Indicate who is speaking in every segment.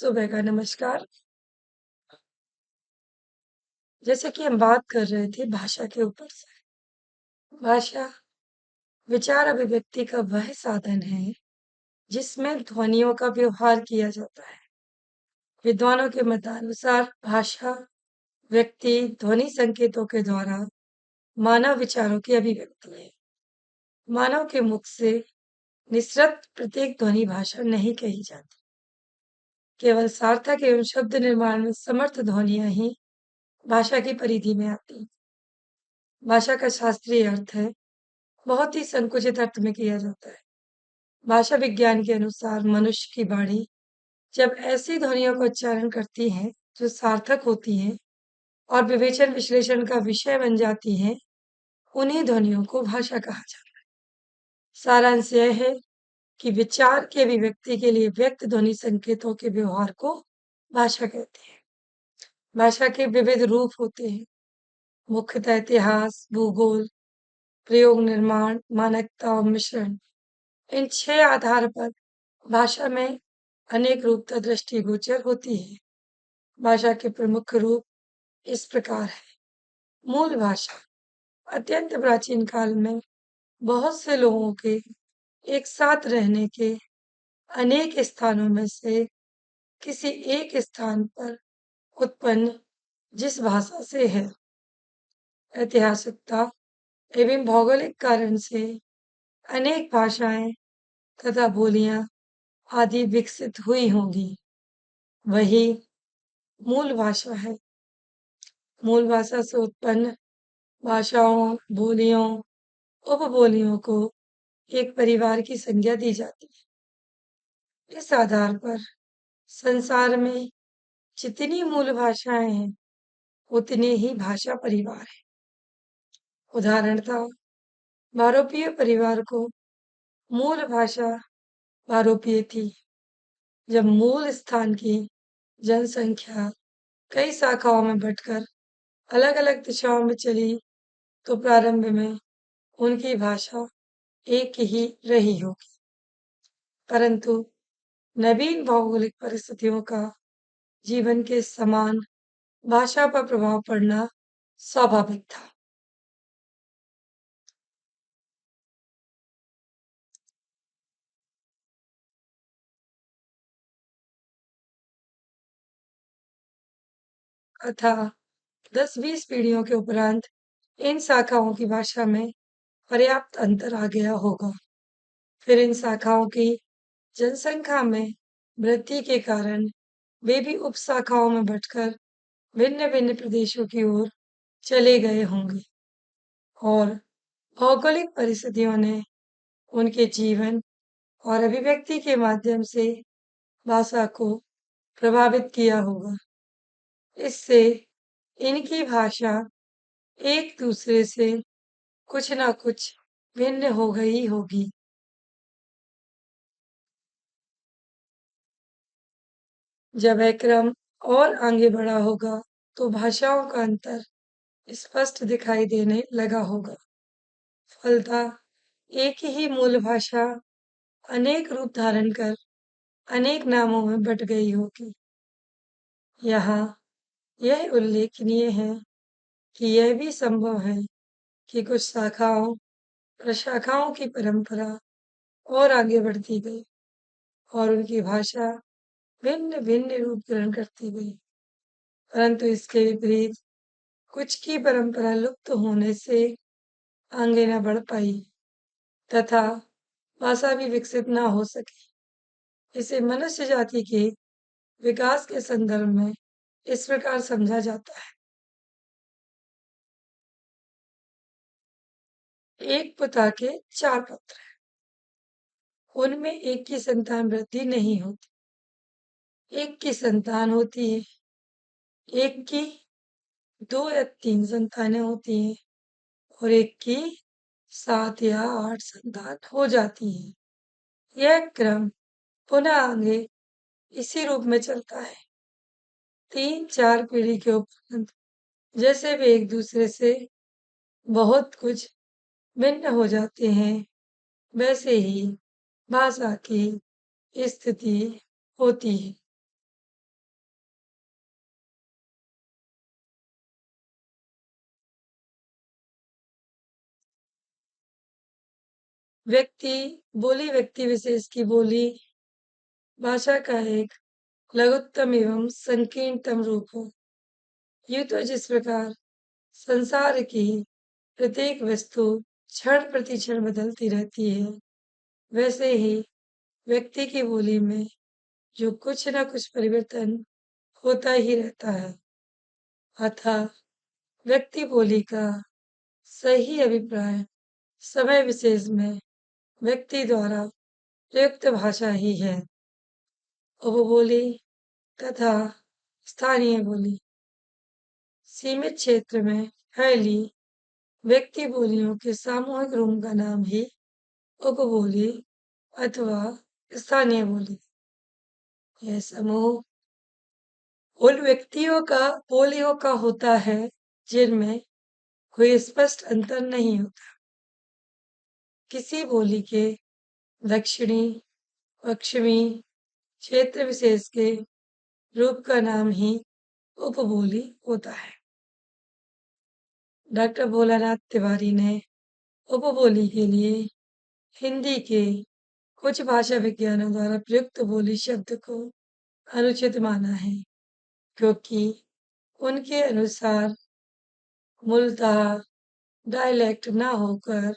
Speaker 1: सुबह का नमस्कार। जैसे कि हम बात कर रहे थे भाषा के ऊपर से। भाषा विचार अभिव्यक्ति का वह साधन है जिसमें ध्वनियों का व्यवहार किया जाता है। विद्वानों के मतानुसार भाषा व्यक्ति ध्वनि संकेतों के द्वारा मानव विचारों की अभिव्यक्ति है। मानव के मुख से निसृत प्रत्येक ध्वनि भाषा नहीं कही जाती। केवल सार्थक एवं शब्द निर्माण में समर्थ ध्वनियां ही भाषा की परिधि में आती हैं। भाषा का शास्त्रीय अर्थ है बहुत ही संकुचित अर्थ में किया जाता है। भाषा विज्ञान के अनुसार मनुष्य की वाणी जब ऐसी ध्वनियों का उच्चारण करती है जो सार्थक होती हैं और विवेचन विश्लेषण का विषय बन जाती हैं, उन्हीं ध्वनियों को भाषा कहा जाता है। सारांश यह है कि विचार की अभिव्यक्ति के लिए व्यक्त ध्वनि संकेतों के व्यवहार को भाषा कहते हैं। भाषा के विविध रूप होते हैं, मुख्यतः इतिहास, भूगोल, प्रयोग निर्माण, मानकता और मिश्रण। इन 6 आधार पर भाषा में अनेक रूपता दृष्टिगोचर होती है। भाषा के प्रमुख रूप इस प्रकार है। मूल भाषा अत्यंत प्राचीन काल में बहुत से लोगों के एक साथ रहने के अनेक स्थानों में से किसी एक स्थान पर उत्पन्न जिस भाषा से है। ऐतिहासिकता एवं भौगोलिक कारण से अनेक भाषाएं तथा बोलियां आदि विकसित हुई होंगी। वही मूल भाषा है। मूल भाषा से उत्पन्न भाषाओं, बोलियों, उपबोलियों को एक परिवार की संज्ञा दी जाती है। इस आधार पर संसार में जितनी मूल भाषाएं हैं, उतने ही भाषा परिवार हैं। उदाहरणतः भारोपीय परिवार को मूल भाषा भारोपीय थी। जब मूल स्थान की जनसंख्या कई शाखाओं में बंटकर अलग-अलग दिशाओं में चली, तो प्रारंभ में उनकी भाषा एक ही रही होगी। परंतु नवीन भौगोलिक परिस्थितियों का जीवन के समान भाषा पर प्रभाव पड़ना स्वाभाविक था। अतः 10-20 पीढ़ियों के उपरांत इन शाखाओं की भाषा में पर्याप्त अंतर आ गया होगा। फिर इन शाखाओं की जनसंख्या में वृद्धि के कारण वे भी उपशाखाओं में बंटकर भिन्न-भिन्न प्रदेशों की ओर चले गए होंगे और भौगोलिक परिस्थितियों ने उनके जीवन और अभिव्यक्ति के माध्यम से भाषा को प्रभावित किया होगा। इससे इनकी भाषा एक दूसरे से कुछ ना कुछ भिन्न हो गई होगी। जब यह क्रम और आगे बढ़ा होगा, तो भाषाओं का अंतर स्पष्ट दिखाई देने लगा होगा। फलतः एक ही मूल भाषा अनेक रूप धारण कर अनेक नामों में बँट गई होगी। यहाँ यह उल्लेखनीय है कि यह भी संभव है कि कुछ शाखाओं, प्रशाखाओं की परंपरा और आगे बढ़ती गई और उनकी भाषा भिन्न-भिन्न रूप ग्रहण करती गई। परंतु इसके विपरीत कुछ की परंपरा लुप्त होने से आगे न बढ़ पाई तथा भाषा भी विकसित न हो सकी। इसे मनुष्य जाति के विकास के संदर्भ में इस प्रकार समझा जाता है। एक पिता के 4 पुत्र हैं। उनमें एक की संतान वृद्धि नहीं होती, एक की संतान होती है, एक की 2 या 3 संतानें होती हैं और एक की 7 या 8 संतान हो जाती हैं। यह क्रम पुनः आगे इसी रूप में चलता है। 3-4 पीढ़ी के उपरांत जैसे वे एक दूसरे से बहुत कुछ भिन्न हो जाते हैं, वैसे ही भाषा की स्थिति होती है। व्यक्ति व्यक्ति विशेष की बोली भाषा का एक लघुत्तम एवं संकीर्णतम रूप हो। यूं तो जिस प्रकार संसार की प्रत्येक वस्तु क्षण प्रति क्षण बदलती रहती है, वैसे ही व्यक्ति की बोली में जो कुछ न कुछ परिवर्तन होता ही रहता है। अतः व्यक्ति बोली का सही अभिप्राय समय विशेष में व्यक्ति द्वारा प्रयुक्त भाषा ही है। उपबोली तथा स्थानीय बोली सीमित क्षेत्र में फैली व्यक्ति बोलियों के सामूहिक रूप का नाम ही उपबोली अथवा स्थानीय बोली। यह समूह उन व्यक्तियों का बोलियों का होता है जिनमें कोई स्पष्ट अंतर नहीं होता। किसी बोली के दक्षिणी पश्चिमी क्षेत्र विशेष के रूप का नाम ही उपबोली होता है। डॉक्टर भोलानाथ तिवारी ने उपबोली के लिए हिंदी के कुछ भाषा विज्ञानों द्वारा प्रयुक्त बोली शब्द को अनुचित माना है, क्योंकि उनके अनुसार मूलतः डायलेक्ट न होकर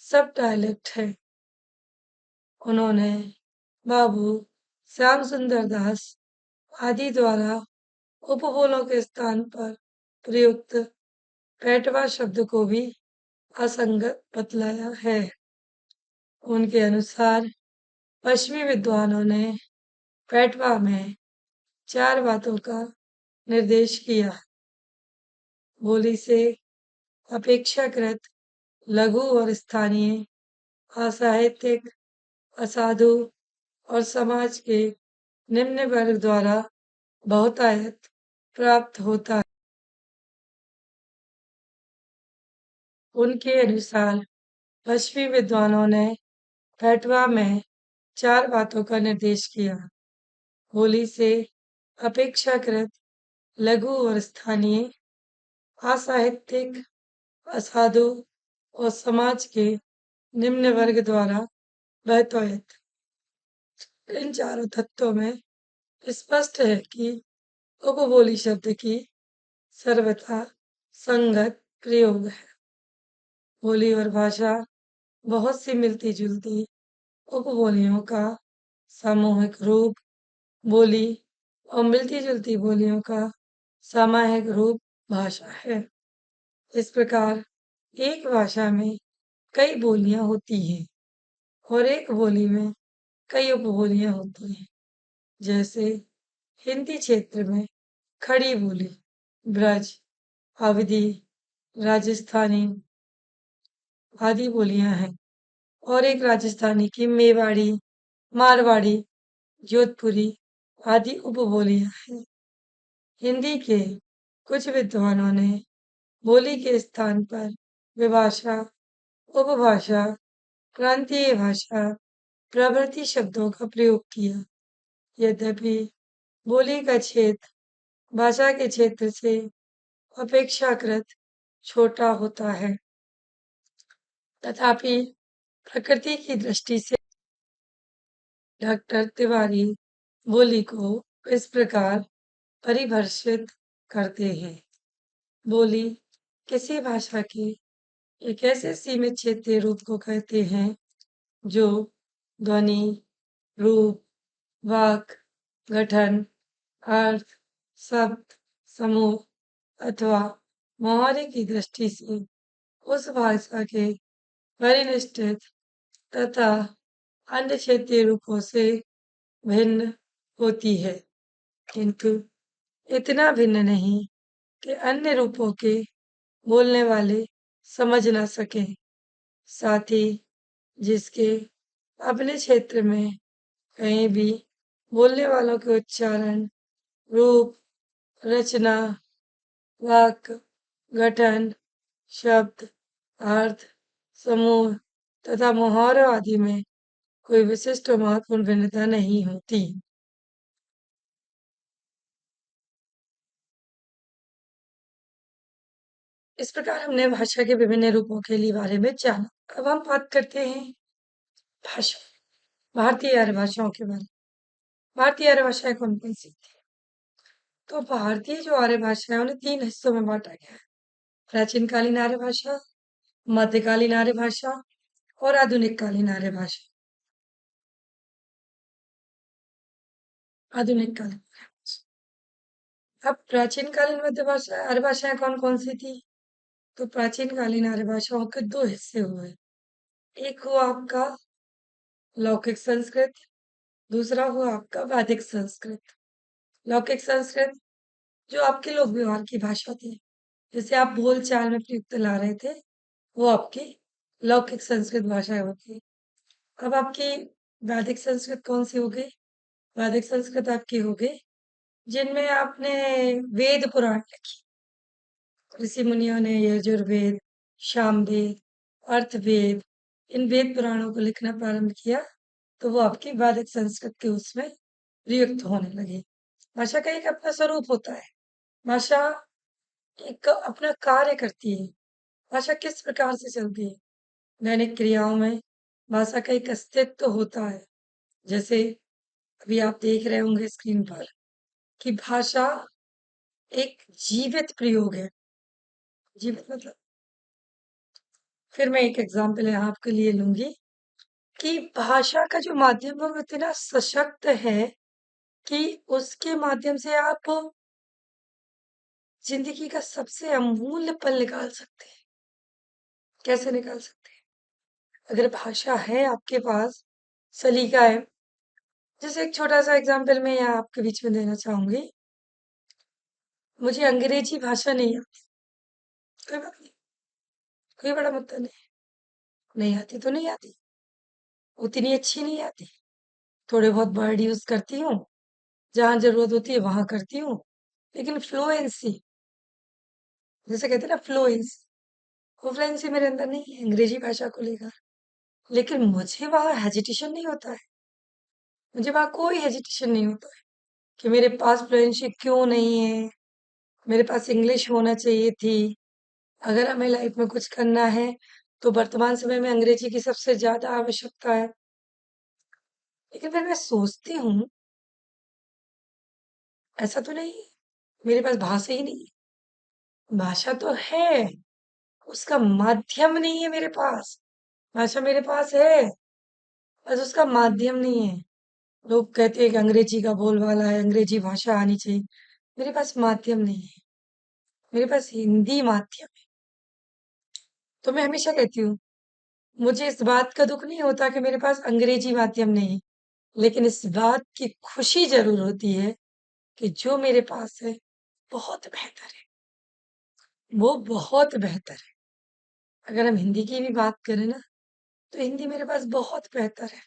Speaker 1: सब डायलेक्ट है। उन्होंने बाबू श्याम सुंदर दास आदि द्वारा उपबोलों के स्थान पर प्रयुक्त पैटवा शब्द को भी असंगत बतलाया है। उनके अनुसार पश्चिमी विद्वानों ने पैटवा में 4 बातों का निर्देश किया। बोली से अपेक्षाकृत लघु और स्थानीय, असाहित्यिक, असाधु और समाज के निम्न वर्ग द्वारा बहुतायत प्राप्त होता है। उनके अनुसार पश्चिमी विद्वानों ने पैटवा में 4 बातों का निर्देश किया। बोली से अपेक्षाकृत लघु और स्थानीय, असाहित्यिक, असाधु और समाज के निम्न वर्ग द्वारा बहुतायत। इन चारों तत्वों में स्पष्ट है कि उपबोली शब्द की सर्वथा संगत प्रयोग है। बोली और भाषा बहुत सी मिलती जुलती उपबोलियों का सामूहिक रूप बोली और मिलती जुलती बोलियों का सामायिक रूप भाषा है। इस प्रकार एक भाषा में कई बोलियां होती हैं और एक बोली में कई उपबोलियां होती हैं। जैसे हिंदी क्षेत्र में खड़ी बोली, ब्रज, अवधी, राजस्थानी आदि बोलियां हैं और एक राजस्थानी की मेवाड़ी, मारवाड़ी, जोधपुरी आदि उपबोलियां हैं। हिंदी के कुछ विद्वानों ने बोली के स्थान पर विभाषा, उपभाषा, प्रांतीय भाषा प्रभृति शब्दों का प्रयोग किया। यद्यपि बोली का क्षेत्र भाषा के क्षेत्र से अपेक्षाकृत छोटा होता है, तथापि प्रकृति की दृष्टि से डॉक्टर तिवारी बोली को इस प्रकार परिभाषित करते हैं। बोली किसी भाषा के एक ऐसे सीमित क्षेत्रीय रूप को कहते हैं जो ध्वनि, रूप, वाक, गठन, अर्थ, शब्द, समूह अथवा मुहावरे की दृष्टि से उस भाषा के परिनिष्ठित तथा अन्य क्षेत्रीय रूपों से भिन्न होती है, किंतु इतना भिन्न नहीं कि अन्य रूपों के बोलने वाले समझ ना सकें। साथ ही जिसके अपने क्षेत्र में कहीं भी बोलने वालों के उच्चारण, रूप, रचना, वाक्य, गठन, शब्द, अर्थ, समूह तथा मुहावरों आदि में कोई विशिष्ट और महत्वपूर्ण भिन्नता नहीं होती। इस प्रकार हमने भाषा के विभिन्न रूपों के लिए बारे में जाना। अब हम बात करते हैं भाषा, भारतीय आर्य भाषाओं के बारे में। भारतीय आर्य भाषाएं कौन कौन सी थी? तो भारतीय जो आर्य भाषा है उन्हें तीन हिस्सों में बांटा गया है। प्राचीन कालीन आर्य भाषा, मध्यकालीन आर्य भाषा और आधुनिक कालीन आर्य भाषा। आधुनिक कालीन आर्य भाषा। अब प्राचीन कालीन मध्य भाषा आर्य भाषाएं कौन कौन सी थी? तो प्राचीन कालीन आर्य भाषाओं के दो हिस्से हुए। एक हुआ आपका लौकिक संस्कृत, दूसरा हुआ आपका वैदिक संस्कृत। लौकिक संस्कृत जो आपके लोक व्यवहार की भाषा थी, जिसे आप बोल चाल में प्रयुक्त ला रहे थे, वो आपकी लौकिक संस्कृत भाषा होती। अब आपकी वैदिक संस्कृत कौन सी हो गई? वैदिक संस्कृत आपकी हो गई जिनमें आपने वेद पुराण लिखी। ऋषि मुनियों ने यजुर्वेद, सामवेद, अर्थवेद, इन वेद पुराणों को लिखना प्रारंभ किया, तो वो आपकी वैदिक संस्कृत के उसमें प्रयुक्त होने लगी। भाषा का एक अपना स्वरूप होता है। भाषा एक अपना कार्य करती है। भाषा किस प्रकार से चलती है? दैनिक क्रियाओं में भाषा का एक अस्तित्व होता है। जैसे अभी आप देख रहे होंगे स्क्रीन पर कि भाषा एक जीवित प्रयोग है। जीवित मतलब, फिर मैं एक एग्जाम्पल यहाँ आपके लिए लूंगी कि भाषा का जो माध्यम है वो इतना सशक्त है कि उसके माध्यम से आप जिंदगी का सबसे अमूल्य पल निकाल सकते हैं। कैसे निकाल सकते हैं? अगर भाषा है आपके पास, सलीका है। जैसे एक छोटा सा एग्जाम्पल मैं यहाँ आपके बीच में देना चाहूंगी। मुझे अंग्रेजी भाषा नहीं आती, कोई बात नहीं, कोई बड़ा मुद्दा नहीं। नहीं आती तो नहीं आती, उतनी अच्छी नहीं आती। थोड़े बहुत वर्ड यूज करती हूँ, जहां जरूरत होती है वहां करती हूँ, लेकिन फ्लुएंसी, जैसे कहते हैं ना फ्लुएंसी, वो फ्लुएंसी मेरे अंदर नहीं है अंग्रेजी भाषा को लेकर। लेकिन मुझे वहां हेजिटेशन नहीं होता है। मुझे वहां कोई हेजिटेशन नहीं होता है कि मेरे पास फ्लुएंसी क्यों नहीं है, मेरे पास इंग्लिश होना चाहिए थी। अगर हमें लाइफ में कुछ करना है तो वर्तमान समय में अंग्रेजी की सबसे ज्यादा आवश्यकता है। लेकिन फिर मैं सोचती हूँ, ऐसा तो नहीं मेरे पास भाषा ही नहीं है। भाषा तो है, उसका माध्यम नहीं है मेरे पास। भाषा मेरे पास है, बस उसका माध्यम नहीं है। लोग कहते हैं कि अंग्रेजी का बोलबाला है, अंग्रेजी भाषा आनी चाहिए। मेरे पास माध्यम नहीं है, मेरे पास हिंदी माध्यम है। तो मैं हमेशा कहती हूँ, मुझे इस बात का दुख नहीं होता कि मेरे पास अंग्रेजी माध्यम नहीं है, लेकिन इस बात की खुशी जरूर होती है कि जो मेरे पास है बहुत बेहतर है, वो बहुत बेहतर है। अगर हम हिंदी की भी बात करें ना, तो हिंदी मेरे पास बहुत बेहतर है।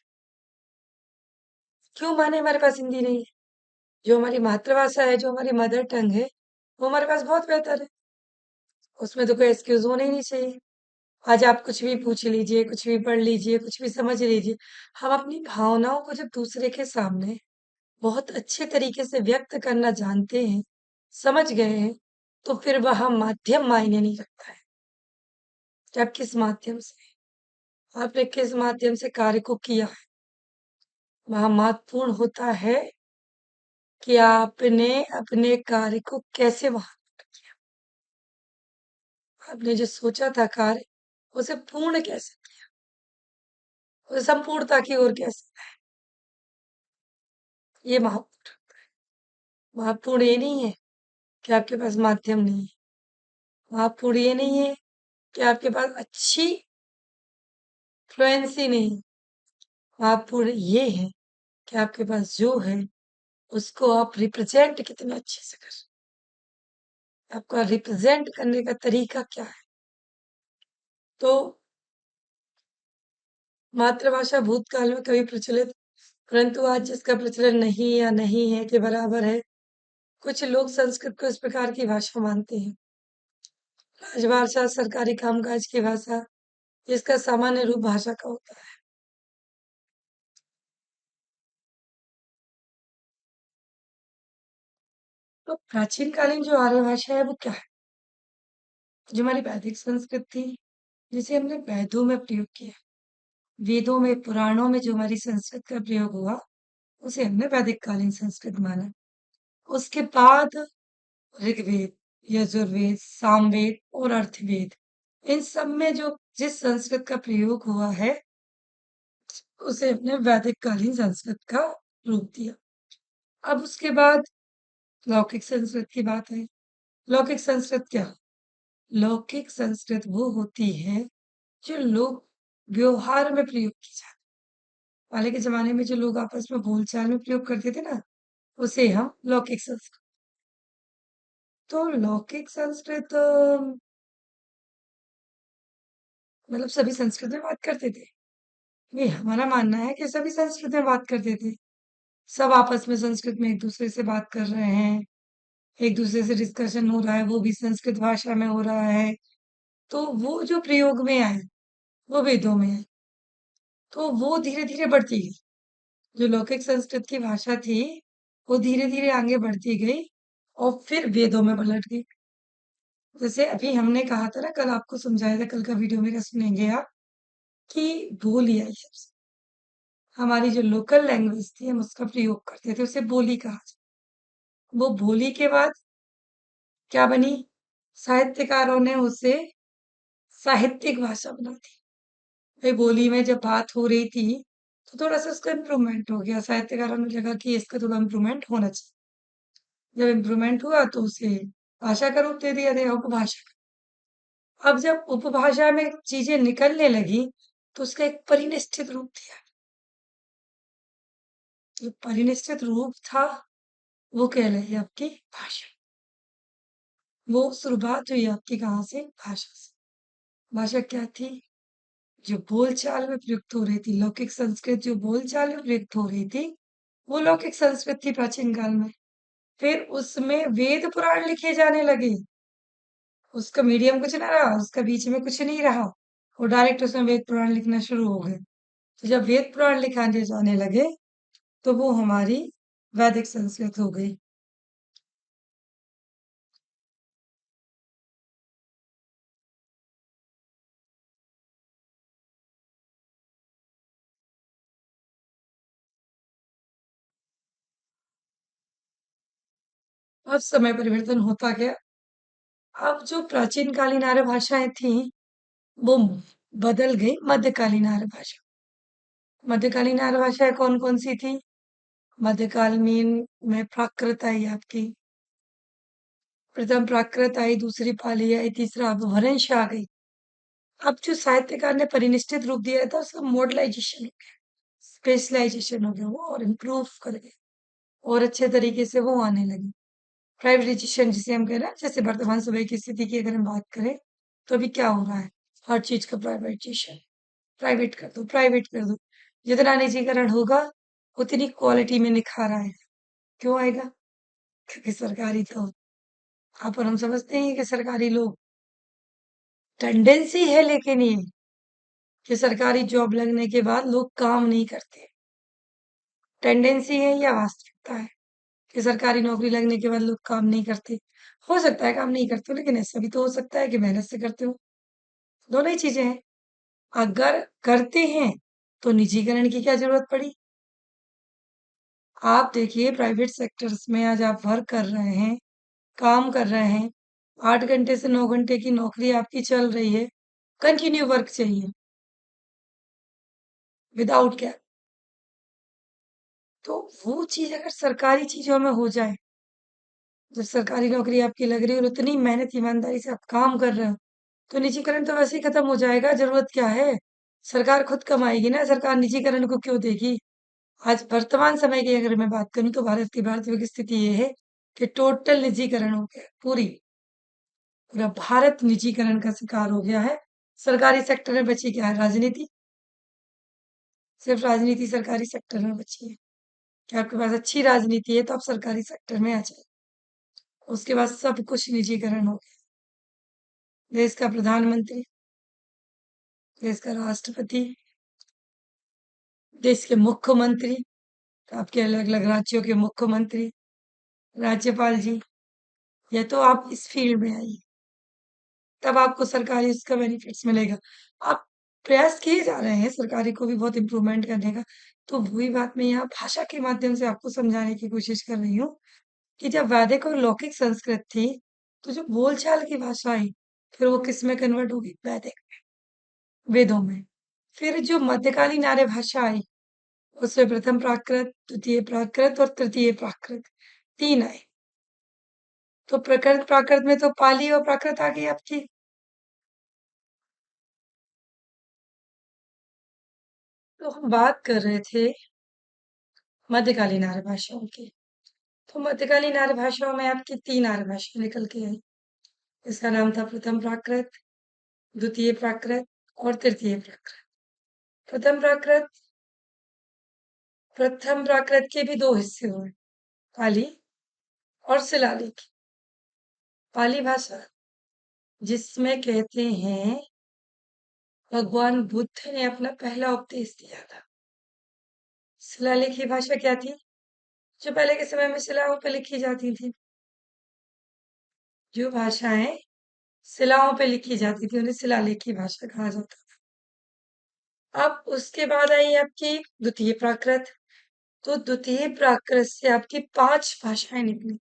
Speaker 1: क्यों माने हमारे पास हिंदी नहीं है? जो हमारी मातृभाषा है, जो हमारी मदर टंग है, वो हमारे पास बहुत बेहतर है। उसमें तो कोई एक्सक्यूज होना ही नहीं चाहिए। आज आप कुछ भी पूछ लीजिए, कुछ भी पढ़ लीजिए, कुछ भी समझ लीजिए। हम अपनी भावनाओं को जब दूसरे के सामने बहुत अच्छे तरीके से व्यक्त करना जानते हैं, समझ गए हैं, तो फिर वह माध्यम मायने नहीं रखता है कि आप किस माध्यम से, आपने किस माध्यम से कार्य को किया है। वह महत्वपूर्ण होता है कि आपने अपने कार्य को कैसे वहां किया। आपने जो सोचा था कार्य, उसे पूर्ण कैसे किया, उसे संपूर्णता की ओर कैसे। ये महत्वपूर्ण। महत्वपूर्ण ये नहीं है कि आपके पास माध्यम नहीं है। महत्वपूर्ण ये नहीं है कि आपके पास अच्छी फ्लुएंसी नहीं है। महत्वपूर्ण ये है कि आपके पास जो है उसको आप रिप्रेजेंट कितने अच्छे से कर रहे हैं। आपका रिप्रेजेंट करने का तरीका क्या है? तो मातृभाषा भूतकाल में कभी प्रचलित, परंतु आज जिसका प्रचलन नहीं या नहीं है के बराबर है। कुछ लोग संस्कृत को इस प्रकार की भाषा मानते हैं, राजभाषा, सरकारी कामकाज की भाषा, जिसका सामान्य रूप भाषा का होता है। तो प्राचीन कालीन जो आर्य भाषा है वो क्या है? जो हमारी वैदिक संस्कृत थी, जिसे हमने वेदों में प्रयोग किया। वेदों में, पुराणों में जो हमारी संस्कृत का प्रयोग हुआ, उसे हमने वैदिक कालीन संस्कृत माना। उसके बाद ऋग्वेद, यजुर्वेद, सामवेद और अर्थवेद, इन सब में जो जिस संस्कृत का प्रयोग हुआ है, उसे हमने वैदिक कालीन संस्कृत का रूप दिया। अब उसके बाद लौकिक संस्कृत की बात है। लौकिक संस्कृत क्या? लौकिक संस्कृत वो होती है जो लोग व्यवहार में प्रयोग की जाती। पहले के जमाने में जो लोग आपस में बोलचाल में प्रयोग करते थे ना, उसे हम लौकिक संस्कृत। तो लौकिक संस्कृत मतलब सभी संस्कृत में बात करते थे। ये हमारा मानना है कि सभी संस्कृत में बात करते थे। सब आपस में संस्कृत में एक दूसरे से बात कर रहे हैं, एक दूसरे से डिस्कशन हो रहा है, वो भी संस्कृत भाषा में हो रहा है। तो वो जो प्रयोग में आए, वो वेदों में है। तो वो धीरे-धीरे बढ़ती गई। जो लौकिक संस्कृत की भाषा थी, वो धीरे-धीरे आगे बढ़ती गई और फिर वेदों में पलट गई। जैसे अभी हमने कहा था ना, कल आपको समझाया था, कल का वीडियो मेरा सुनेंगे आप, कि बोली आई सबसे। हमारी जो लोकल लैंग्वेज थी, हम उसका प्रयोग करते थे, उसे बोली कहा जाता। वो बोली के बाद क्या बनी? साहित्यकारों ने उसे साहित्यिक भाषा बना दी। भाई बोली में जब बात हो रही थी, तो थोड़ा-सा उसका इम्प्रूवमेंट हो गया। साहित्यकारों ने लगा कि इसका थोड़ा इम्प्रूवमेंट होना चाहिए। जब इम्प्रूवमेंट हुआ तो उसे भाषा का रूप दे दिया गया, उपभाषा। अब जब उपभाषा में चीजें निकलने लगी, तो उसका एक परिनिष्ठित रूप दिया। जो परिनिष्ठित रूप था, वो कहलाई आपकी भाषा। वो शुरुआत हुई आपकी कहाँ से? भाषा से। भाषा क्या थी? जो बोलचाल में प्रयुक्त हो रही थी, लौकिक संस्कृत जो बोलचाल में प्रयुक्त हो रही थी, वो लौकिक संस्कृत थी प्राचीन काल में। फिर उसमें वेद पुराण लिखे जाने लगे। उसका मीडियम कुछ ना रहा, उसका बीच में कुछ नहीं रहा। वो डायरेक्ट उसमें वेद पुराण लिखना शुरू हो गए। तो जब वेद पुराण लिखाने जाने लगे, तो वो हमारी वैदिक संस्कृत हो गई। अब समय परिवर्तन होता गया। अब जो प्राचीन कालीन आर्य भाषाएं थी, वो बदल गई मध्यकालीन आर्य भाषा। मध्यकालीन आर्य भाषाएं कौन कौन सी थी? मध्यकालीन में प्राकृत आई आपकी, प्रथम प्राकृत आई, दूसरी पाली आई, तीसरा अपभ्रंश आ गई। अब जो साहित्यकार ने परिनिष्ठित रूप दिया था, उसका मॉडर्नाइजेशन हो गया, स्पेशलाइजेशन हो गया, वो और इम्प्रूव कर गए और अच्छे तरीके से वो आने लगी। प्राइवेटाइजेशन जिसे हम कह रहे हैं, जैसे वर्तमान समय की स्थिति की अगर हम बात करें, तो अभी क्या हो रहा है? हर चीज का प्राइवेटाइजेशन, प्राइवेट कर दो, प्राइवेट कर दो। जितना निजीकरण होगा, उतनी क्वालिटी में निखार आएगा। क्यों आएगा? क्योंकि सरकारी तो आप और हम समझते हैं कि सरकारी लोग, टेंडेंसी है लेकिन ये कि सरकारी जॉब लगने के बाद लोग काम नहीं करते। टेंडेंसी है या वास्तविकता है कि सरकारी नौकरी लगने के बाद लोग काम नहीं करते? हो सकता है काम नहीं करते हो, लेकिन ऐसा भी तो हो सकता है कि मेहनत से करते हो। दोनों ही चीजें हैं। अगर करते हैं, तो निजीकरण की क्या जरूरत पड़ी? आप देखिए प्राइवेट सेक्टर्स में आज आप वर्क कर रहे हैं, काम कर रहे हैं, 8 घंटे से 9 घंटे की नौकरी आपकी चल रही है, कंटिन्यू वर्क चाहिए, विदाउट क्या। तो वो चीज अगर सरकारी चीजों में हो जाए, जब सरकारी नौकरी आपकी लग रही है और उतनी मेहनत ईमानदारी से आप काम कर रहे हो, तो निजीकरण तो वैसे ही खत्म हो जाएगा। जरूरत क्या है? सरकार खुद कमाएगी ना, सरकार निजीकरण को क्यों देगी? आज वर्तमान समय की अगर मैं बात करूं, तो भारत की वास्तविक स्थिति ये है कि टोटल निजीकरण हो गया, पूरा भारत निजीकरण का शिकार हो गया है। सरकारी सेक्टर में बची क्या है? राजनीति। सिर्फ राजनीति सरकारी सेक्टर में बची है कि आपके पास अच्छी राजनीति है तो आप सरकारी सेक्टर में आ जाए। उसके बाद सब कुछ निजीकरण हो गया। देश का प्रधानमंत्री, देश का राष्ट्रपति, देश के मुख्यमंत्री, आपके अलग अलग राज्यों के मुख्यमंत्री, राज्यपाल जी, या तो आप इस फील्ड में आइए, तब आपको सरकारी उसका बेनिफिट्स मिलेगा। आप प्रयास किए जा रहे हैं सरकारी को भी बहुत इम्प्रूवमेंट करने का। तो वही बात मैं यहाँ भाषा के माध्यम से आपको समझाने की कोशिश कर रही हूँ कि जब वैदिक और लौकिक संस्कृत थी, तो जो बोलचाल की भाषा आई, फिर वो किस में कन्वर्ट होगी? वैदिक, वेदों में। फिर जो मध्यकालीन आर्य भाषा आई, उसमें प्रथम प्राकृत, द्वितीय प्राकृत और तृतीय प्राकृत 3 आए। तो प्रकृत प्राकृत में तो पाली और प्राकृत आ गई आपकी। तो हम बात कर रहे थे मध्यकालीन आर्य भाषाओं की। तो मध्यकालीन आर्य भाषाओं में आपकी 3 आर्य भाषा निकल के आई। इसका नाम था प्रथम प्राकृत, द्वितीय प्राकृत और तृतीय प्राकृत। प्रथम प्राकृत प्रथम प्राकृत के भी 2 हिस्से हुए, पाली और शिलालेख। पाली भाषा जिसमें कहते हैं भगवान बुद्ध ने अपना पहला उपदेश दिया था। शिलालेखी भाषा क्या थी? जो पहले के समय में शिलाओं पे लिखी जाती थी। जो भाषाएं शिलाओं पे लिखी जाती थी उन्हें शिलालेखी भाषा कहा जाता था। अब उसके बाद आई आपकी द्वितीय प्राकृत। तो द्वितीय प्राकृत से आपकी 5 भाषाएं निकली।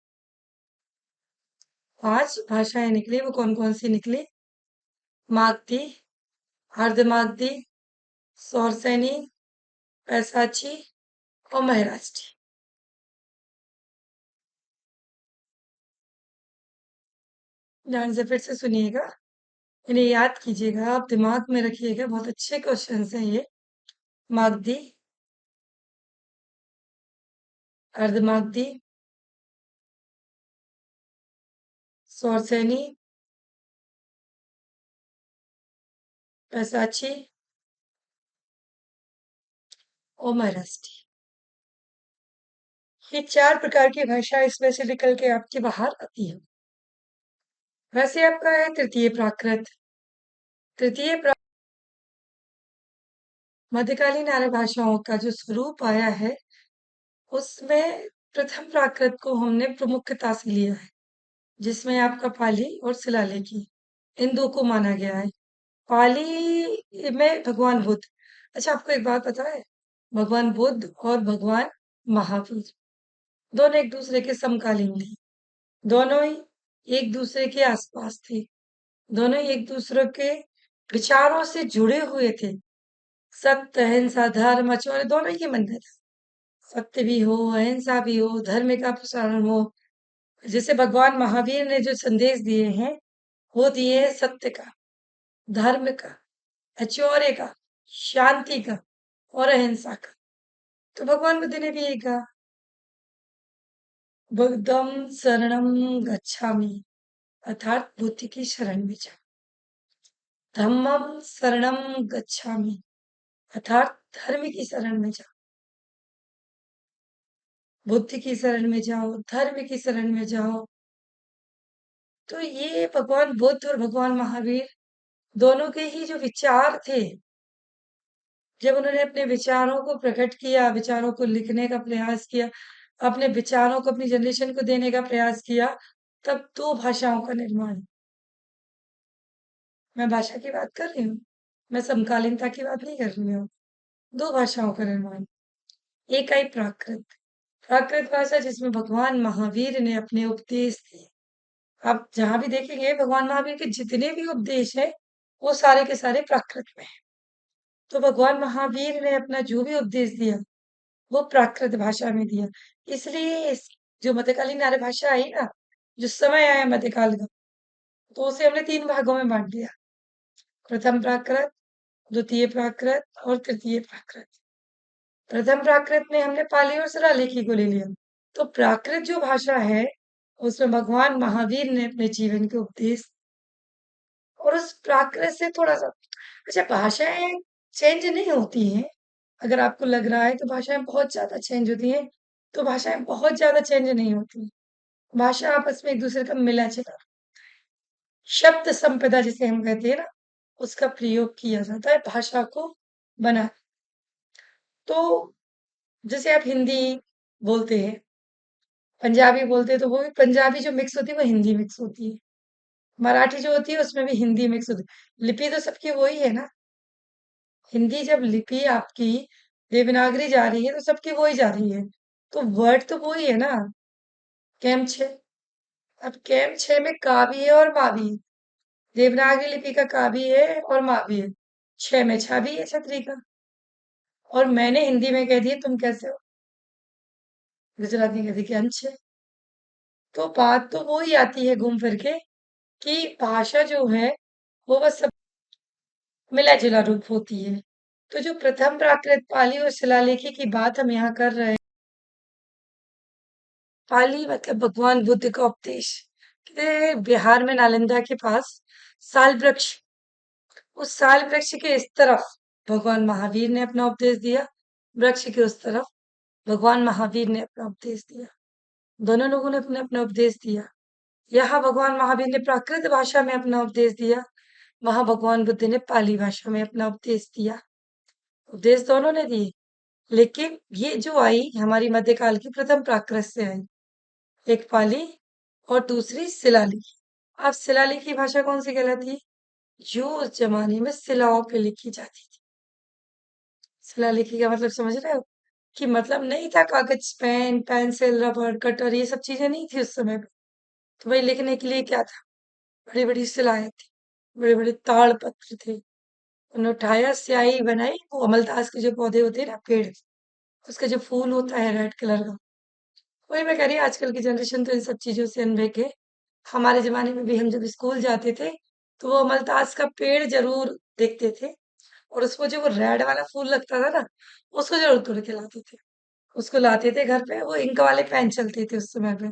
Speaker 1: 5 भाषाएं निकली, वो कौन कौन सी निकली? मागधी, अर्धमागधी, सौरसेनी, पैसाची और महाराष्ट्री। ध्यान से फिर से सुनिएगा, इन्हें याद कीजिएगा, आप दिमाग में रखिएगा, बहुत अच्छे क्वेश्चन हैं ये। मागधी, अर्धमागधी, सौरसेनी, पैसाची और महाराष्ट्री। ये 4 प्रकार की भाषा इसमें से निकल के आपके बाहर आती है। वैसे आपका है तृतीय प्राकृत। तृतीय मध्यकालीन आर्य भाषाओं का जो स्वरूप आया है, उसमें प्रथम प्राकृत को हमने प्रमुखता से लिया है, जिसमें आपका पाली और शिलालेखी इन 2 को माना गया है। पाली में भगवान बुद्ध। अच्छा, आपको एक बात पता है? भगवान बुद्ध और भगवान महावीर दोनों एक दूसरे के समकालीन थे। दोनों ही एक दूसरे के आसपास थे। दोनों ही एक दूसरे के विचारों से जुड़े हुए थे। सत्य, अहिंसा, धर्म, आचरण दोनों ही मानते थे। सत्य भी हो, अहिंसा भी हो, धर्म का प्रसारण हो। जैसे भगवान महावीर ने जो संदेश दिए हैं, वो दिए हैं सत्य का, धर्म का, ऐश्वर्य का, शांति का और अहिंसा का। तो भगवान बुद्ध ने भी यही कहा, बुद्धं शरणं गच्छामि, अर्थात बुद्ध की शरण में जाओ। धम्मं शरणं गच्छामि, अर्थात धर्म की शरण में जाओ। बुद्ध की शरण में जाओ, धर्म की शरण में जाओ। तो ये भगवान बुद्ध और भगवान महावीर दोनों के ही जो विचार थे, जब उन्होंने अपने विचारों को प्रकट किया, विचारों को लिखने का प्रयास किया, अपने विचारों को अपनी जनरेशन को देने का प्रयास किया, तब 2 भाषाओं का निर्माण। मैं भाषा की बात कर रही हूँ, मैं समकालीनता की बात नहीं कर रही हूँ। 2 भाषाओं का निर्माण। एक आई प्राकृत। प्राकृत भाषा जिसमें भगवान महावीर ने अपने उपदेश दिए। आप जहां भी देखेंगे भगवान महावीर के जितने भी उपदेश हैं, वो सारे के सारे प्राकृत में हैं। तो भगवान महावीर ने अपना जो भी उपदेश दिया, वो प्राकृत भाषा में दिया। इसलिए जो मध्यकालीन आर्य भाषा आई ना, जो समय आया मध्यकाल का, तो उसे हमने 3 भागों में बांट दिया। प्रथम प्राकृत, द्वितीय प्राकृत और तृतीय प्राकृत। प्रथम प्राकृत में हमने पाली और शिलालेखी को ले लिया। तो प्राकृत जो भाषा है, उसमें भगवान महावीर ने अपने जीवन के उपदेश, और उस प्राकृत से थोड़ा सा, अच्छा, भाषाएं चेंज नहीं होती हैं। अगर आपको लग रहा है तो भाषाएं बहुत ज्यादा चेंज होती हैं, तो भाषाएं बहुत ज्यादा चेंज नहीं होती। भाषा आपस में एक दूसरे का मिला जुला, शब्द संपदा जिसे हम कहते हैं ना, उसका प्रयोग किया जाता है भाषा को बना। तो जैसे आप हिंदी बोलते हैं, पंजाबी बोलते हैं, तो वो भी पंजाबी जो मिक्स होती है वो हिंदी मिक्स होती है। मराठी जो होती है उसमें भी हिंदी मिक्स होती है। लिपि तो सबकी वही है ना। हिंदी जब लिपि आपकी देवनागरी जा रही है तो सबकी वही जा रही है, तो वर्ड तो वही है ना। कैम छे। अब कैम छे में का भी है और मा भी है। देवनागरी लिपि का का भी है और मा भी है। छह में छा भी है छतरी का। और मैंने हिंदी में कह दिया तुम कैसे हो, गुजराती में कहती कैम छे। तो बात तो वो ही आती है घूम फिर के कि भाषा जो है वो बस सब मिला जुला रूप होती है। तो जो प्रथम प्राकृत पाली और शिलालेखी की बात हम यहाँ कर रहे हैं, पाली मतलब भगवान बुद्ध का उपदेश। कहते हैं, बिहार में नालंदा के पास साल वृक्ष, उस साल वृक्ष के इस तरफ भगवान महावीर ने अपना उपदेश दिया, वृक्ष के उस तरफ भगवान महावीर ने अपना उपदेश दिया। दोनों लोगों ने अपना अपना उपदेश दिया। यहाँ भगवान महावीर ने प्राकृत भाषा में अपना उपदेश दिया, वहां भगवान बुद्ध ने पाली भाषा में अपना उपदेश दिया। उपदेश दोनों ने दिए, लेकिन ये जो आई हमारी मध्यकाल की प्रथम प्राकृत से आई, एक पाली और दूसरी शिलालिपि। अब शिलालिपि भाषा कौन सी कहलाती है? जो उस जमाने में शिलाओं पे लिखी जाती थी। शिलालिपि का मतलब समझ रहे हो? कि मतलब नहीं था कागज, पेन, पेंसिल, रबड़, कटर, ये सब चीजें नहीं थी उस समय पे। तो भाई लिखने के लिए क्या था? बड़ी बड़ी शिलाएं थी, बड़े बड़े ताड़ पत्र थे। उन्हें उठाया, स्याही बनाई, वो अमलतास के जो पौधे होते हैं ना, पेड़, उसका जो फूल होता है रेड कलर का, वही मैं कह रही हूँ। आजकल की जनरेशन तो इन सब चीजों से अनभिज्ञ है। हमारे जमाने में भी हम जब स्कूल जाते थे तो वो अमलतास का पेड़ जरूर देखते थे, और उसको जो वो रेड वाला फूल लगता था ना, उसको जरूर तोड़ के लाते थे। उसको लाते थे घर पे, वो इंक वाले पेन चलते थे उस समय पे।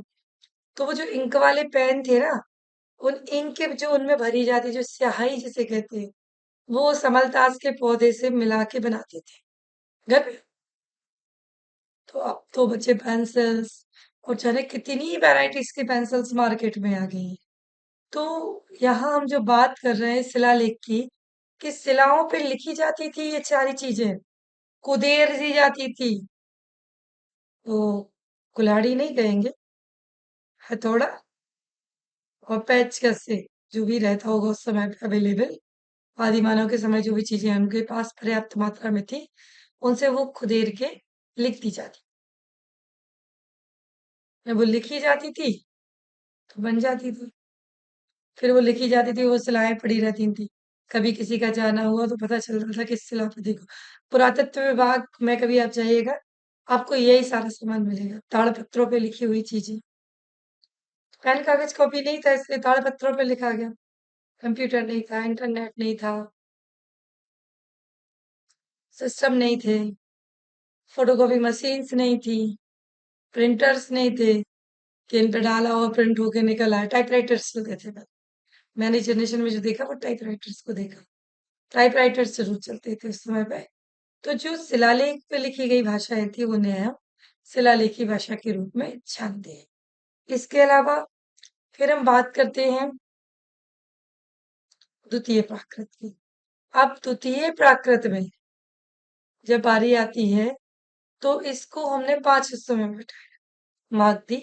Speaker 1: तो वो जो इंक वाले पेन थे ना, उन इंक के जो उनमें भरी जाती जो स्याही जिसे कहते हैं, वो उस अमलतास के पौधे से मिला के बनाते थे घर पे। तो अब तो बच्चे पेंसिल्स, और जाने कितनी वैरायटीज की पेंसिल्स मार्केट में आ गई हैं। तो यहाँ हम जो बात कर रहे हैं शिलालेख की, कि शिलाओं पे लिखी जाती थी ये सारी चीजें, कुदेर दी जाती थी। तो कुल्हाड़ी नहीं कहेंगे, हथौड़ा और पेचकस से, जो भी रहता होगा उस समय पे अवेलेबल, आदि मानव के समय जो भी चीजें उनके पास पर्याप्त मात्रा में थी, उनसे वो खुदेर के लिख दी जाती। जब वो लिखी जाती थी तो बन जाती थी। फिर वो लिखी जाती थी, वो सिलाएं पड़ी रहती थी। कभी किसी का जाना हुआ तो पता चल रहा था कि इस सिला पे देखो। पुरातत्व विभाग में कभी आप जाइएगा, आपको यही सारा सामान मिलेगा, ताड़ पत्रों पे लिखी हुई चीजें। पेन कागज कॉपी नहीं था, इसलिए ताड़ पत्रों पे लिखा गया। कंप्यूटर नहीं था, इंटरनेट नहीं था, सिस्टम नहीं थे, फोटोकॉपी मशीन्स नहीं थी, प्रिंटर्स नहीं थे कि इन पे डाला और प्रिंट होके निकल आए। टाइपराइटर्स चलते थे पहले। मैंने जनरेशन में जो देखा वो टाइपराइटर्स को देखा। टाइपराइटर्स जरूर चलते थे उस समय पे। तो जो शिलालेख पे लिखी गई भाषाएं थी उन्हें हम शिलालेखी भाषा के रूप में जानते हैं। इसके अलावा फिर हम बात करते हैं द्वितीय प्राकृत की। अब द्वितीय प्राकृत में जब बारी आती है तो इसको हमने 5 हिस्सों में बांटा है। मागधी,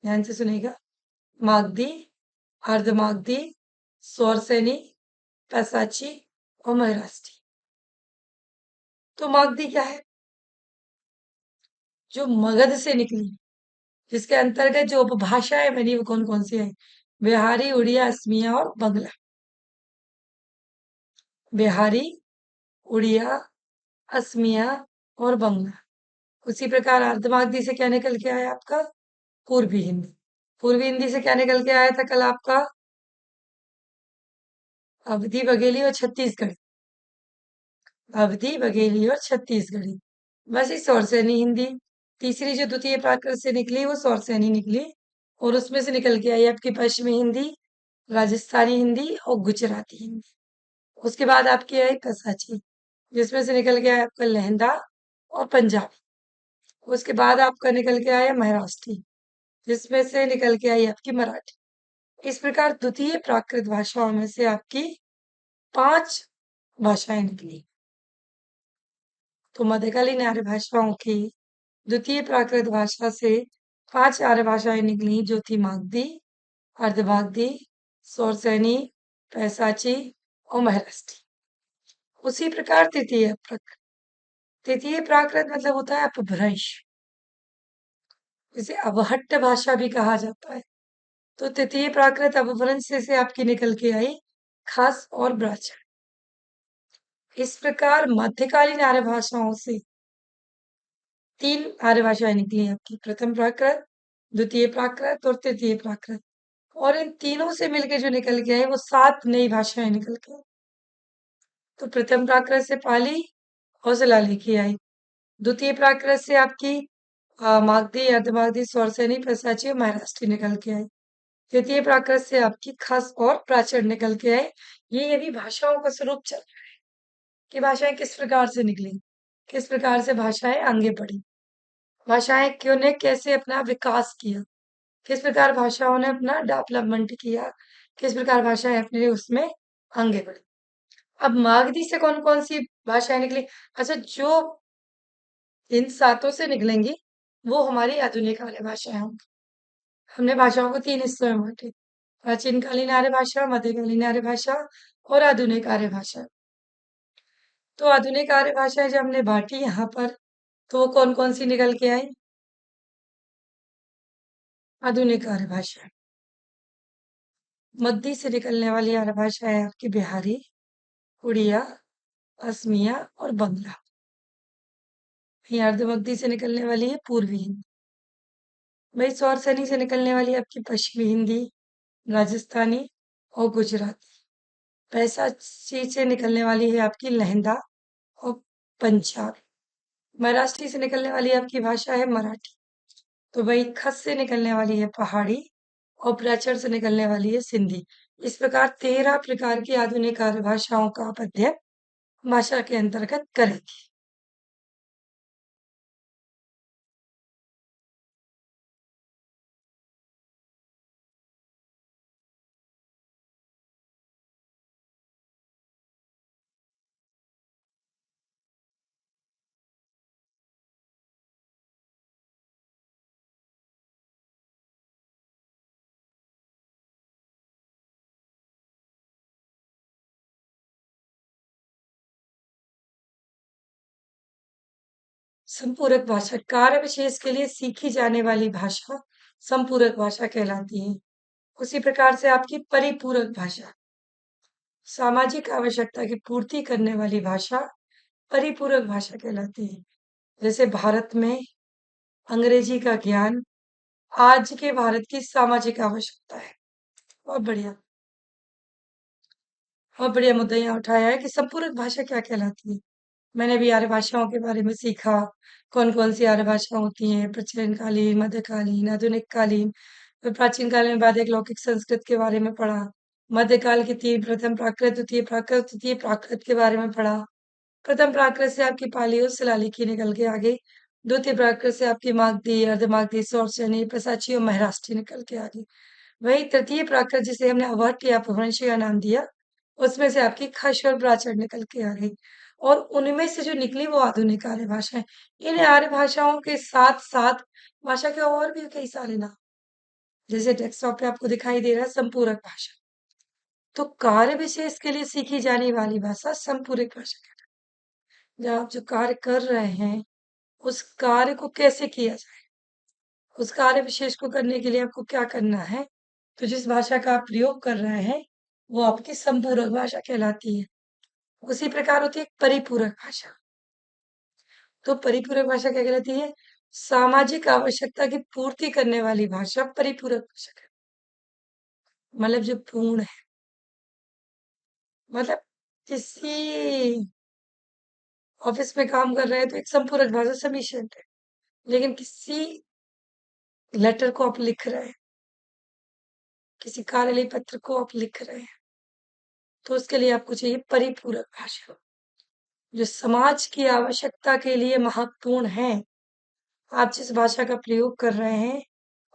Speaker 1: ध्यान से सुनेगा, मागधी, अर्धमागधी, स्वरसेनी, पैसाची और महाराष्ट्री। तो मागधी क्या है? जो मगध से निकली, जिसके अंतर्गत जो उपभाषाएं बनी वो कौन कौन सी है? बिहारी, उड़िया, असमिया और बंगला। बिहारी, उड़िया, असमिया और बंगला। उसी प्रकार अर्धमागधी से क्या निकल के आया आपका? पूर्वी हिंदी। पूर्वी हिंदी से क्या निकल के आया था कल आपका? अवधी, बघेली और छत्तीसगढ़ी। अवधी, बघेली और छत्तीसगढ़ी। बस इस सौरसैनी हिंदी। तीसरी जो द्वितीय प्राकृत से निकली वो सौरसैनी निकली, और उसमें से निकल के आई आपकी पश्चिमी हिंदी, राजस्थानी हिंदी और गुजराती हिंदी। उसके बाद आपकी आई कसाची, जिसमें से निकल के आया आपका लहंदा और पंजाबी। उसके बाद आपका निकल के आया महाराष्ट्री, जिसमें से निकल के आई आपकी मराठी। इस प्रकार द्वितीय प्राकृत भाषाओं में से आपकी 5 भाषाएं निकली। तो मध्यकालीन आर्य भाषाओं की द्वितीय प्राकृत भाषा से 5 आर्य भाषाएं निकली, जो थी मागधी, अर्धमागधी, सौरसैनी, पैसाची और महाराष्ट्री। उसी प्रकार तृतीय प्राकृत। तृतीय प्राकृत मतलब होता है अपभ्रंश, इसे अवहट्ट भाषा भी कहा जाता है। तो तृतीय प्राकृत अपभ्रंश से आपकी निकल के आई खास और ब्राह्मण। इस प्रकार मध्यकालीन आर्य भाषाओं से 3 आर्य भाषाएं निकली आपकी, प्रथम प्राकृत, द्वितीय प्राकृत और तृतीय प्राकृत। और इन तीनों से मिलके जो निकल के आई वो 7 नई भाषाएं निकल के आई। तो प्रथम प्राकृत से पाली और शिलालिपि आई। द्वितीय प्राकृत से आपकी मागधी, अर्धमागधी, स्वरसेनी, प्रसाची और महाराष्ट्री निकल के आई। तृतीय प्राकृत से आपकी खस और प्राचीन निकल के आए। ये यदि भाषाओं का स्वरूप चल रहा है कि भाषाएं किस प्रकार से निकली, किस प्रकार से भाषाएं आगे बढ़ी, भाषाएं क्यों ने कैसे अपना विकास किया, किस प्रकार भाषाओं ने अपना डेवलपमेंट किया, किस प्रकार भाषाएं अपने उसमें आगे बढ़ी। अब मागधी से कौन कौन सी भाषाएं निकली? अच्छा, जो इन 7 से निकलेंगी वो हमारी आधुनिक आर्य भाषाएं होंगी। हमने भाषाओं को 3 हिस्सों में बांटे, प्राचीन कालीन आर्य भाषा, मध्यकालीन आर्य भाषा और आधुनिक आर्य भाषा। तो आधुनिक आर्य भाषाएं जब हमने बांटी यहाँ पर, तो वो कौन कौन सी निकल के आई? आधुनिक आर्य भाषा मध्य से निकलने वाली आर्य भाषा है आपकी बिहारी, उड़िया, असमिया और बंगला। ये अर्धमध्य से निकलने वाली है पूर्वी हिंदी। वही सौरसैनी से निकलने वाली है आपकी पश्चिमी हिंदी, राजस्थानी और गुजराती। पैंसाची से निकलने वाली है आपकी लहंदा और पंजाबी। महाराष्ट्री से निकलने वाली आपकी भाषा है मराठी। तो वही खस से निकलने वाली है पहाड़ी और प्राचर से निकलने वाली है सिंधी। इस प्रकार 13 प्रकार की आधुनिक आर्य भाषाओं का आप अध्ययन भाषा के अंतर्गत करेंगे। संपूरक भाषा कार्य विशेष के लिए सीखी जाने वाली भाषा संपूरक भाषा कहलाती है। उसी प्रकार से आपकी परिपूरक भाषा सामाजिक आवश्यकता की पूर्ति करने वाली भाषा परिपूरक भाषा कहलाती है। जैसे भारत में अंग्रेजी का ज्ञान आज के भारत की सामाजिक आवश्यकता है। बहुत बढ़िया, बहुत बढ़िया मुद्दा यहाँ उठाया है कि संपूरक भाषा क्या कहलाती है। मैंने भी आर्य भाषाओं के बारे में सीखा, कौन कौन सी आर्य भाषा होती हैं, प्राचीन कालीन, मध्यकालीन, आधुनिक कालीन। फिर प्राचीन काल में बाद एक लौकिक संस्कृत के बारे में पढ़ा, मध्यकाल की 3 प्रथम प्राकृत, द्वितीय प्राकृत, तृतीय प्राकृत के बारे में पढ़ा। प्रथम प्राकृत से आपकी पाली और शिलालिपि निकल के आ गई। द्वितीय प्राकृत से आपकी मागधी, अर्धमागधी, सौरसेनी, प्रसाची और महाराष्ट्री निकल के आ गई। वही तृतीय प्राकृत जिसे हमने अवहट्ट या अपभ्रंश का नाम दिया, उसमें से आपकी खश और प्राचर निकल के आ गई। और उनमें से जो निकली वो आधुनिक आर्य भाषा है। इन आर्य भाषाओं के साथ साथ भाषा के और भी कई सारे नाम, जैसे डेस्कटॉप पे आपको दिखाई दे रहा है संपूरक भाषा। तो कार्य विशेष के लिए सीखी जाने वाली भाषा संपूरक भाषा कहलाती है। जब आप जो कार्य कर रहे हैं उस कार्य को कैसे किया जाए, उस कार्य विशेष को करने के लिए आपको क्या करना है, तो जिस भाषा का आप प्रयोग कर रहे हैं वो आपकी संपूरक भाषा कहलाती है। उसी प्रकार होती है एक परिपूरक भाषा। तो परिपूरक भाषा क्या कहलाती है? सामाजिक आवश्यकता की पूर्ति करने वाली भाषा परिपूरक भाषा कहलाती है। मतलब जो पूर्ण है, मतलब किसी ऑफिस में काम कर रहे हैं तो एक संपूरक भाषा सफिशिएंट है। लेकिन किसी लेटर को आप लिख रहे हैं, किसी कार्यालय पत्र को आप लिख रहे हैं, तो उसके लिए आपको चाहिए परिपूरक भाषा, जो समाज की आवश्यकता के लिए महत्वपूर्ण है। आप जिस भाषा का प्रयोग कर रहे हैं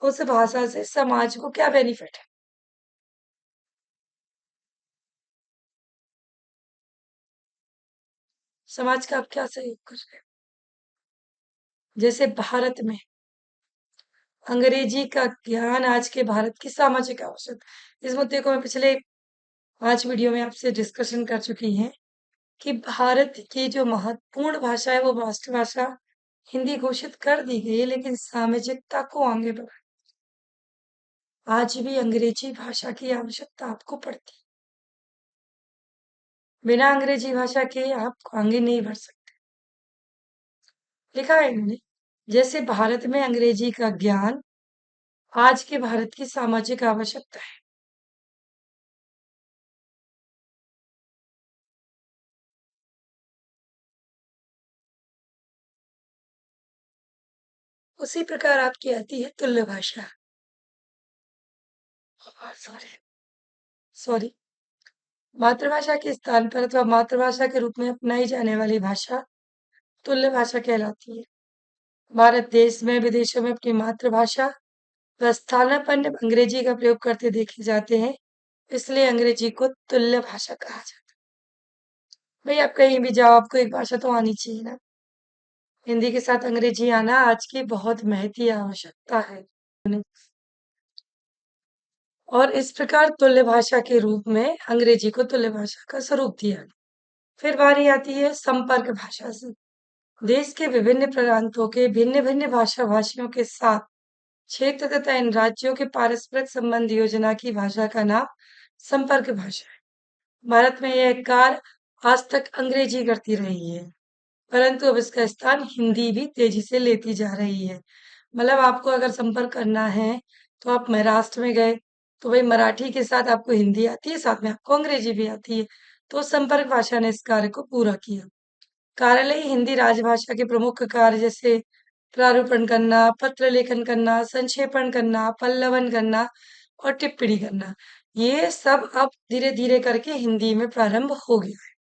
Speaker 1: उस भाषा से समाज को क्या बेनिफिट है, समाज का आप क्या सहयोग कर रहे हैं। जैसे भारत में अंग्रेजी का ज्ञान आज के भारत की सामाजिक आवश्यकता, इस मुद्दे को मैं पिछले 5 वीडियो में आपसे डिस्कशन कर चुकी हैं कि भारत की जो महत्वपूर्ण भाषा है वो राष्ट्रभाषा हिंदी घोषित कर दी गई है, लेकिन सामाजिकता को आगे बढ़ा आज भी अंग्रेजी भाषा की आवश्यकता आपको पड़ती है। बिना अंग्रेजी भाषा के आप आगे नहीं बढ़ सकते। लिखा है इन्होंने, जैसे भारत में अंग्रेजी का ज्ञान आज के भारत की सामाजिक आवश्यकता है। उसी प्रकार आपकी आती है तुल्य भाषा। सॉरी सॉरी मातृभाषा के स्थान पर अथवा मातृभाषा के रूप में अपनाई जाने वाली भाषा तुल्य भाषा कहलाती है। भारत देश में विदेशों में अपनी मातृभाषा व स्थानापन्न अंग्रेजी का प्रयोग करते देखे जाते हैं, इसलिए अंग्रेजी को तुल्य भाषा कहा जाता है। भाई आप कहीं भी जाओ आपको एक भाषा तो आनी चाहिए ना। हिंदी के साथ अंग्रेजी आना आज की बहुत महती आवश्यकता है। और इस प्रकार तुल्य भाषा के रूप में अंग्रेजी को तुल्य भाषा का स्वरूप दिया गया। फिर बारी आती है संपर्क भाषा से। देश के विभिन्न प्रांतों के भिन्न भिन्न भाषा भाषियों के साथ क्षेत्र तथा इन राज्यों के पारस्परिक संबंध योजना की भाषा का नाम संपर्क भाषा है। भारत में यह कार्य आज तक अंग्रेजी करती रही है, परंतु अब इसका स्थान हिंदी भी तेजी से लेती जा रही है। मतलब आपको अगर संपर्क करना है तो आप महाराष्ट्र में गए तो भाई मराठी के साथ आपको हिंदी आती है, साथ में आपको अंग्रेजी भी आती है। तो संपर्क भाषा ने इस कार्य को पूरा किया। कार्यालयीय हिंदी राजभाषा के प्रमुख कार्य जैसे प्रारूपण करना, पत्र लेखन करना, संक्षेपण करना, पल्लवन करना और टिप्पणी करना, ये सब अब धीरे-धीरे करके हिंदी में प्रारंभ हो गया है।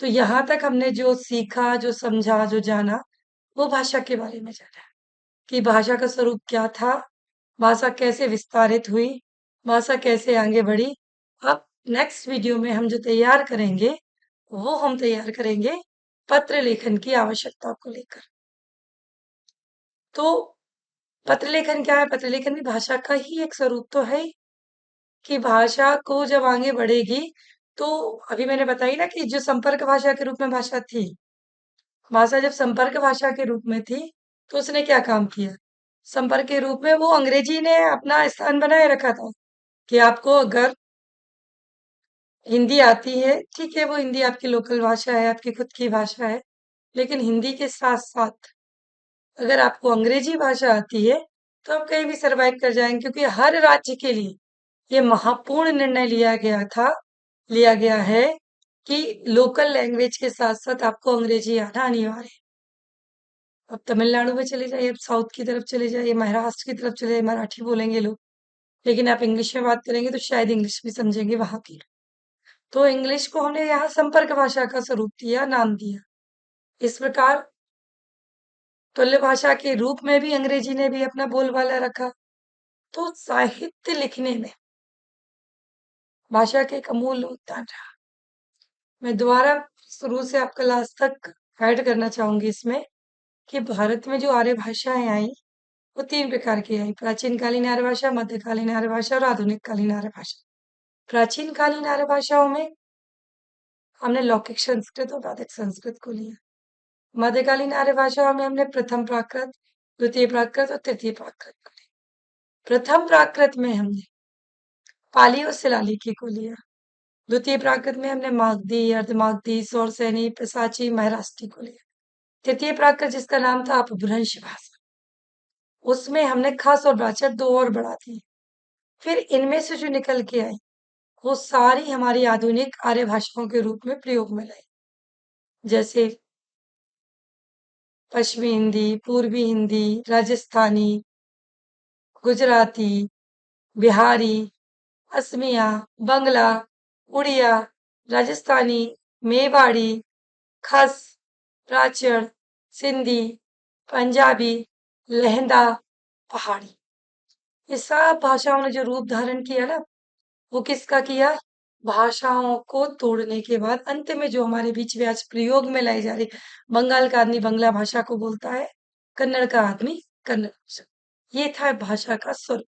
Speaker 1: तो यहाँ तक हमने जो सीखा, जो समझा, जो जाना, वो भाषा के बारे में जाना कि भाषा का स्वरूप क्या था, भाषा कैसे विस्तारित हुई, भाषा कैसे आगे बढ़ी। अब नेक्स्ट वीडियो में हम जो तैयार करेंगे, वो हम तैयार करेंगे पत्र लेखन की आवश्यकता को लेकर। तो पत्र लेखन क्या है? पत्र लेखन भी भाषा का ही एक स्वरूप तो है ही कि भाषा को जब आगे बढ़ेगी तो अभी मैंने बताई ना कि जो संपर्क भाषा के रूप में भाषा थी, भाषा जब संपर्क भाषा के रूप में थी तो उसने क्या काम किया? संपर्क के रूप में वो अंग्रेजी ने अपना स्थान बनाए रखा था कि आपको अगर हिंदी आती है, ठीक है, वो हिंदी आपकी लोकल भाषा है, आपकी खुद की भाषा है, लेकिन हिंदी के साथ साथ अगर आपको अंग्रेजी भाषा आती है तो आप कहीं भी सरवाइव कर जाएंगे, क्योंकि हर राज्य के लिए ये महापूर्ण निर्णय लिया गया है कि लोकल लैंग्वेज के साथ साथ आपको अंग्रेजी आना अनिवार्य है। अब तमिलनाडु में चले जाइए, अब साउथ की तरफ चले जाइए, महाराष्ट्र की तरफ चले जाइए, मराठी बोलेंगे लोग, लेकिन आप इंग्लिश में बात करेंगे तो शायद इंग्लिश भी समझेंगे वहां की। तो इंग्लिश को हमने यहाँ संपर्क भाषा का स्वरूप दिया, नाम दिया। इस प्रकार तुल्य भाषा के रूप में भी अंग्रेजी ने भी अपना बोलबाला रखा। तो साहित्य लिखने में भाषा का एक अमूल्य योगदान रहा। मैं दोबारा शुरू से आपका लास्ट तक ऐड करना चाहूंगी इसमें कि भारत में जो आर्य भाषाएं आई वो 3 प्रकार की आई: प्राचीन कालीन आर्य भाषा, मध्यकालीन आर्य भाषा और आधुनिक कालीन आर्य भाषा। प्राचीन कालीन आर्य भाषाओं में हमने लौकिक संस्कृत और वैदिक संस्कृत को लिया। मध्यकालीन आर्य भाषाओं में हमने प्रथम प्राकृत, द्वितीय प्राकृत और तृतीय प्राकृत को लिया। प्रथम प्राकृत में हमने पाली और शिलालिपि को लिया। द्वितीय प्राकृत में हमने मागधी, अर्धमागधी, सौरसेनी, पिशाची, महाराष्ट्री को लिया। तृतीय प्राकृत जिसका नाम था अपभ्रंश भाषा, उसमें हमने खस और बाचर 2 और बढ़ा दिए। फिर इनमें से जो निकल के आई वो सारी हमारी आधुनिक आर्य भाषाओं के रूप में प्रयोग में लाई, जैसे पश्चिमी हिंदी, पूर्वी हिंदी, राजस्थानी, गुजराती, बिहारी, असमिया, बंगला, उड़िया, राजस्थानी, मेवाड़ी, खस, प्राचर, सिंधी, पंजाबी, लहंदा, पहाड़ी। ये सब भाषाओं ने जो रूप धारण किया ना, वो किसका किया? भाषाओं को तोड़ने के बाद अंत में जो हमारे बीच में आज प्रयोग में लाई जा रही, बंगाल का आदमी बंगला भाषा को बोलता है, कन्नड़ का आदमी कन्नड़ भाषा। ये था भाषा का स्वरूप।